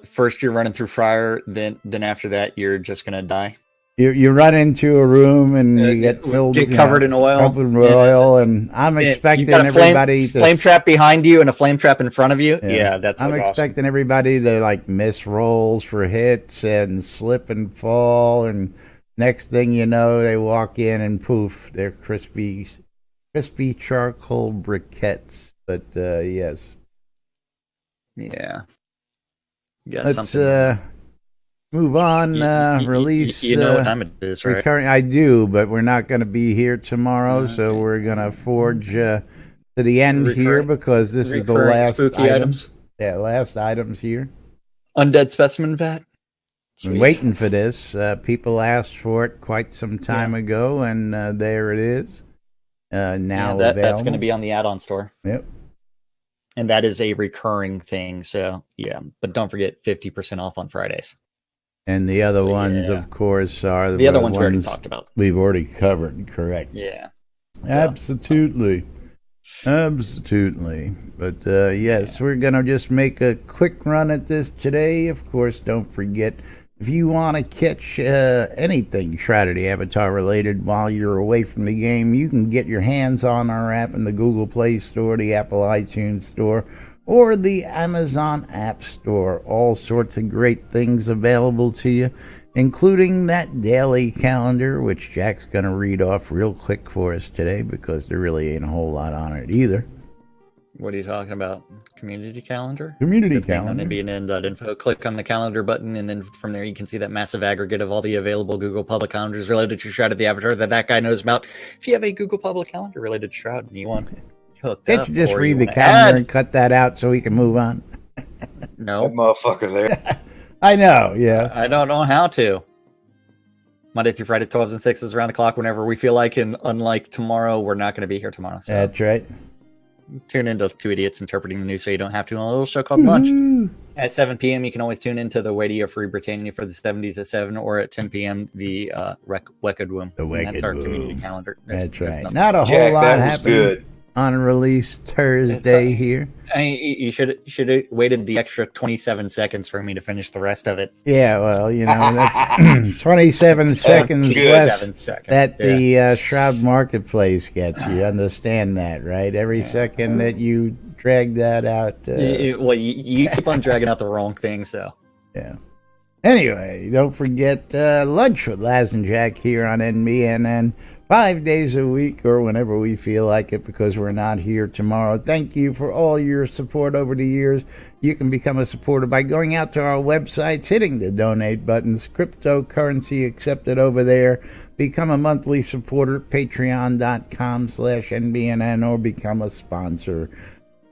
First you're running through fire, then after that you're just gonna die. You run into a room and you get covered in oil. Covered in oil, and I'm expecting everybody to flame trap behind you and a flame trap in front of you. Yeah, that's I'm expecting everybody to like miss rolls for hits and slip and fall, and next thing you know, they walk in and poof, they're crispy charcoal briquettes. But yes. Yeah. Let's move on. Release. You know what time it is, right? I do, but we're not going to be here tomorrow, so we're going to forge to the end here because this is the last items. Yeah, last items here. Undead specimen vat. I'm waiting for this. People asked for it quite some time ago, and there it is. Now that's going to be on the add-on store. Yep. And that is a recurring thing, so yeah. But don't forget 50% off on Fridays. And the other ones, of course, are the other ones we already talked about. We've already covered, correct? Yeah. Absolutely. But yes, we're going to just make a quick run at this today. Of course, don't forget, if you want to catch anything Shroud of the Avatar related while you're away from the game, you can get your hands on our app in the Google Play Store, the Apple iTunes Store, or the Amazon App Store. All sorts of great things available to you, including that daily calendar, which Jack's going to read off real quick for us today because there really ain't a whole lot on it either. What are you talking about? Community calendar? Community calendar. On NBNN.info. Click on the calendar button, and then from there you can see that massive aggregate of all the available Google Public Calendars related to Shroud of the Avatar that guy knows about. If you have a Google Public Calendar related to Shroud and you want hooked up, can't you just read the calendar and cut that out so we can move on? No. That motherfucker there. I know, yeah. I don't know how to. Monday through Friday, 12s and 6s around the clock whenever we feel like, and unlike tomorrow, we're not going to be here tomorrow. So that's right. Tune into Two Idiots Interpreting the News so you don't have to on a little show called Lunch. At 7 p.m., you can always tune into the Radio Free Britannia for the 70s at 7, or at 10 p.m., the Wicked Womb. That's our community calendar. That's right. Not a whole lot happening. Good. on release Thursday here. You should have waited the extra 27 seconds for me to finish the rest of it. Yeah, well, that's 27 seconds less that the Shroud Marketplace gets. You understand that, right? Every second that you drag that out. You keep on dragging out the wrong thing, so. Yeah. Anyway, don't forget lunch with Laz and Jack here on NBNN. 5 days a week or whenever we feel like it, because we're not here tomorrow. Thank you for all your support over the years. You can become a supporter by going out to our websites, hitting the donate buttons, cryptocurrency accepted over there. Become a monthly supporter, patreon.com/NBNN, or become a sponsor.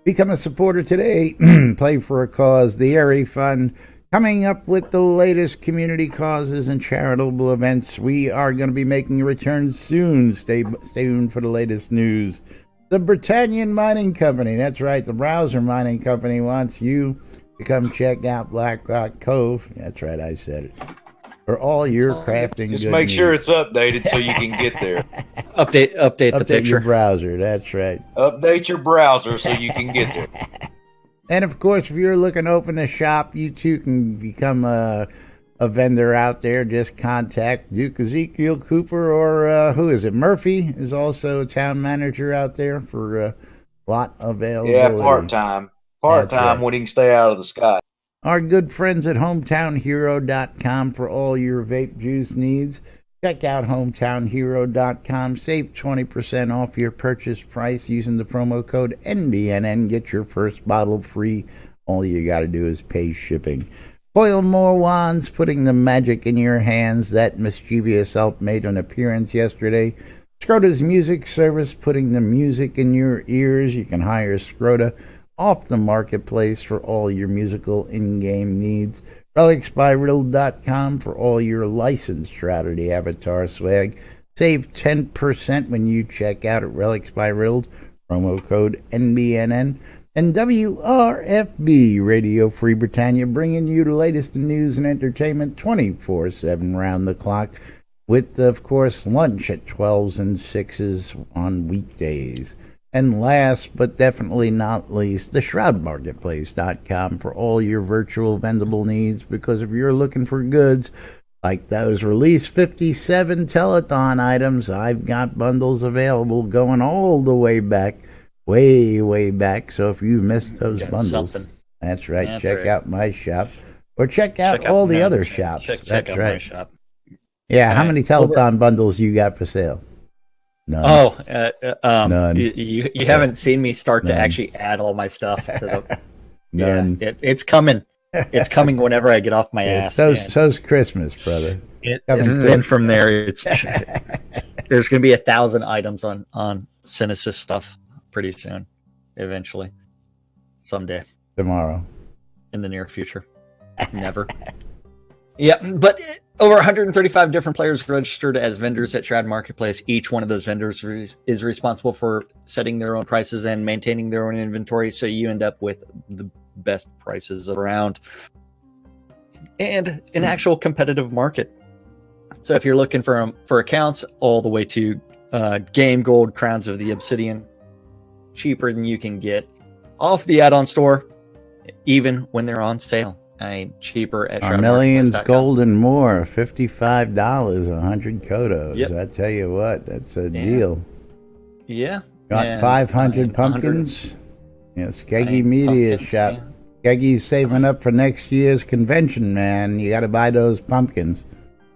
Become a supporter today. Play for a cause. The Airy Fund. Coming up with the latest community causes and charitable events. We are going to be making a return soon. Stay tuned for the latest news. The Britannian Mining Company, that's right, the Browser Mining Company wants you to come check out Black Rock Cove. That's right, I said it. For all your crafting. Just make sure it's updated so you can get there. Update the picture. Your browser, that's right. Update your browser so you can get there. And, of course, if you're looking to open a shop, you too can become a vendor out there. Just contact Duke Ezekiel Cooper, or who is it? Murphy is also a town manager out there for a lot available. Yeah, part-time. Part-time when he can stay out of the sky. Our good friends at HometownHero.com for all your vape juice needs. Check out HometownHero.com. Save 20% off your purchase price using the promo code NBNN. Get your first bottle free. All you got to do is pay shipping. Coil More Wands, putting the magic in your hands. That mischievous elf made an appearance yesterday. Scrota's Music Service, putting the music in your ears. You can hire Scrota off the marketplace for all your musical in-game needs. RelicsByRiddle.com for all your licensed Shroud Avatar swag. Save 10% when you check out at Relics by Riddle. Promo code NBNN. And WRFB, Radio Free Britannia, bringing you the latest in news and entertainment 24/7 round the clock. With, of course, lunch at 12s and 6s on weekdays. And last but definitely not least, the ShroudMarketplace.com for all your virtual vendable needs, because if you're looking for goods like those Release 57 telethon items, I've got bundles available going all the way back, way back. So if you missed those bundles, that's right, check out my shop, or check out all the other shops. Check out my shop. Yeah, how many telethon bundles you got for sale? None. None. You haven't seen me start to actually add all my stuff to the. None. Yeah, it's coming. It's coming whenever I get off my ass. So's Christmas, brother. And from there, it's there's going to be 1,000 items on Synesys stuff pretty soon, eventually, someday, tomorrow, in the near future, never. Yeah, but over 135 different players registered as vendors at Shroud Marketplace. Each one of those vendors is responsible for setting their own prices and maintaining their own inventory, so you end up with the best prices around and an actual competitive market. So if you're looking for accounts all the way to Game Gold, Crowns of the Obsidian, cheaper than you can get off the add-on store, even when they're on sale. Cheaper at Millions Gold and more, $55, 100 Kodos. Yep. I tell you what, that's a deal. Yeah. Got 500 pumpkins. Skeggy Media Shop. Yeah. Skeggy's saving up for next year's convention, man. You got to buy those pumpkins.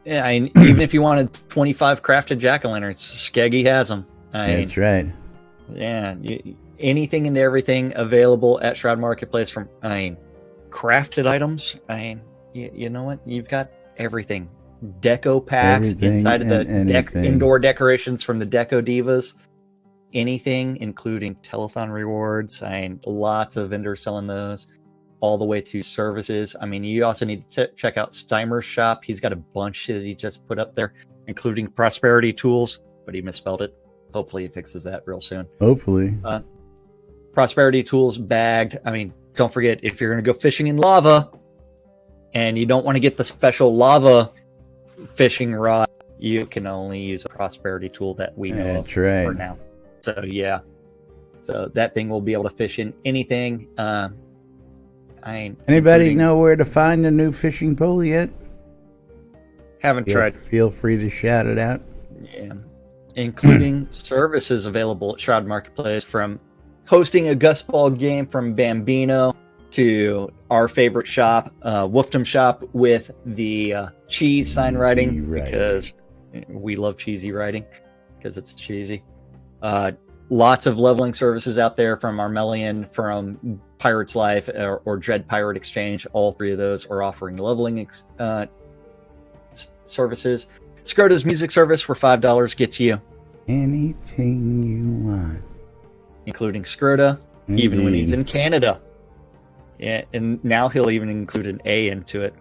Yeah, even if you wanted 25 crafted jack-o'-lanterns, Skeggy has them. That's right. Yeah, anything and everything available at Shroud Marketplace from, crafted items. You know what? You've got everything. Deco packs inside of the indoor decorations from the Deco Divas. Anything, including telethon rewards. Lots of vendors selling those. All the way to services. You also need to check out Steimer's shop. He's got a bunch that he just put up there, including Prosperity Tools, but he misspelled it. Hopefully he fixes that real soon. Hopefully. Prosperity Tools bagged. Don't forget, if you're going to go fishing in lava and you don't want to get the special lava fishing rod, you can only use a Prosperity Tool that we know for now. So, yeah. So that thing will be able to fish in anything. Anybody know where to find a new fishing pole yet? Haven't tried. Feel free to shout it out. Yeah. Including services available at Shroud Marketplace, from hosting a gustball game from Bambino to our favorite shop, Wolfdom Shop, with the cheese sign writing, because we love cheesy writing because it's cheesy. Lots of leveling services out there from Armelian, from Pirate's Life, or Dread Pirate Exchange. All three of those are offering leveling services. Scrota's music service for $5 gets you anything you want, including Scrota, even when he's in Canada. Yeah, and now he'll even include an A into it.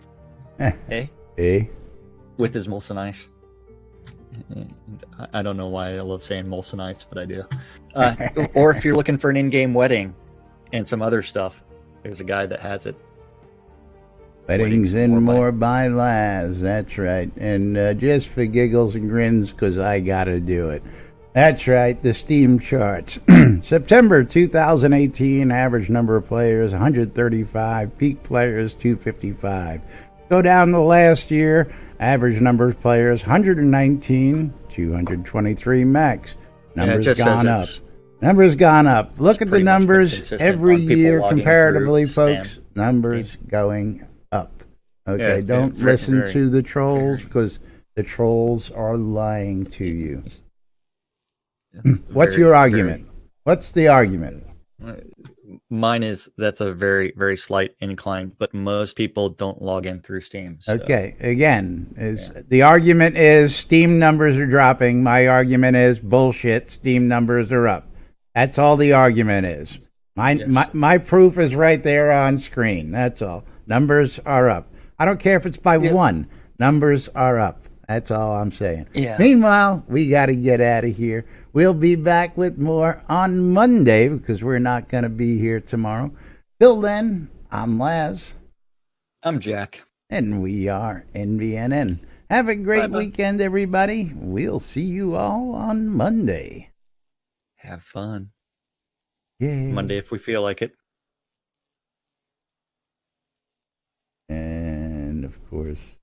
A? With his Molson Ice. I don't know why I love saying Molson Ice, but I do. Or if you're looking for an in-game wedding and some other stuff, there's a guy that has it. Weddings and more by Laz, that's right. And just for giggles and grins, because I gotta do it. That's right, the Steam charts. September 2018, average number of players, 135. Peak players, 255. Go down to last year, average number of players, 119. 223 max. Numbers gone up. Numbers gone up. Look at the numbers every year comparatively, folks. Numbers going up. Okay, don't listen to the trolls, because the trolls are lying to you. What's your argument? What's the argument? Mine is that's a very, very slight incline, but most people don't log in through Steam. So. Okay, again, the argument is Steam numbers are dropping. My argument is bullshit. Steam numbers are up. That's all the argument is. My proof is right there on screen. That's all. Numbers are up. I don't care if it's by one. Numbers are up. That's all I'm saying. Yeah. Meanwhile, we got to get out of here. We'll be back with more on Monday, because we're not going to be here tomorrow. Till then, I'm Laz. I'm Jack. And we are NBNN. Have a great weekend, everybody. We'll see you all on Monday. Have fun. Yeah. Monday if we feel like it. And, of course...